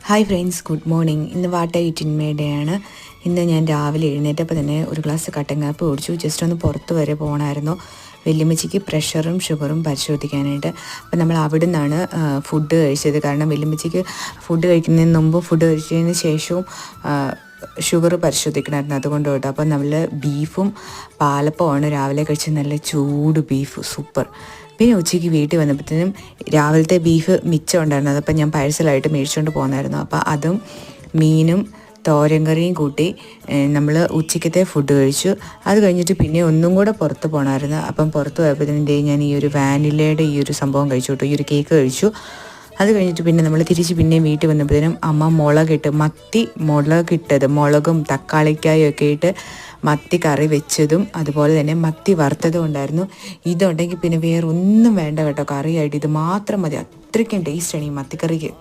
Hi friends, good morning. ഇന്ന് വാട്ട ഇറ്റിന്മേടെയാണ്. ഇന്ന് ഞാൻ രാവിലെ എഴുന്നേറ്റപ്പോൾ തന്നെ ഒരു ഗ്ലാസ് കട്ടൻ കാപ്പി കുടിച്ചു. ജസ്റ്റ് ഒന്ന് പുറത്ത് വരെ പോകണമായിരുന്നു വല്യമ്മച്ചിക്ക് പ്രഷറും ഷുഗറും പരിശോധിക്കാനായിട്ട്. അപ്പോൾ നമ്മൾ അവിടെ നിന്നാണ് ഫുഡ് കഴിച്ചത്. കാരണം വല്യമ്മച്ചിക്ക് ഫുഡ് കഴിക്കുന്നതിന് മുമ്പും ഫുഡ് കഴിച്ചതിന് ശേഷവും ഷുഗർ പരിശോധിക്കണമായിരുന്നു. അതുകൊണ്ട് കേട്ടോ. അപ്പോൾ നമ്മൾ ബീഫും പാലപ്പമാണ് രാവിലെ കഴിച്ചത്. നല്ല ചൂട് ബീഫ്, സൂപ്പർ. പിന്നെ ഉച്ചയ്ക്ക് വീട്ടിൽ വന്നപ്പോഴത്തേനും രാവിലത്തെ ബീഫ് മിച്ചം ഉണ്ടായിരുന്നു. അതപ്പോൾ ഞാൻ പാഴ്സലായിട്ട് മേടിച്ചുകൊണ്ട് പോകുന്നായിരുന്നു. അപ്പോൾ അതും മീനും തോരൻ കറിയും കൂട്ടി നമ്മൾ ഉച്ചയ്ക്കത്തെ ഫുഡ് കഴിച്ചു. അത് കഴിഞ്ഞിട്ട് പിന്നെ ഒന്നും കൂടെ പുറത്ത് പോകണമായിരുന്നു. അപ്പം പുറത്ത് പോയപ്പോഴത്തേനും ഞാൻ ഈ ഒരു വാനിലയുടെ ഈ ഒരു സംഭവം കഴിച്ചു കേട്ടോ, ഈ ഒരു കേക്ക് കഴിച്ചു. അത് കഴിഞ്ഞിട്ട് പിന്നെ നമ്മൾ തിരിച്ച് പിന്നെയും വീട്ടിൽ വന്നപ്പോഴത്തേനും അമ്മ മത്തി മുളകിട്ടത്, മുളകും തക്കാളിക്കായും ഒക്കെ ഇട്ട് മത്തി കറി വെച്ചതും അതുപോലെ തന്നെ മത്തി വറുത്തതും ഉണ്ടായിരുന്നു. ഇതുണ്ടെങ്കിൽ പിന്നെ വേറെ ഒന്നും വേണ്ട കേട്ടോ കറിയായിട്ട്. ഇത് മാത്രം മതി, അത്രയ്ക്കും ടേസ്റ്റാണ് ഈ മത്തിക്കറിക്ക്.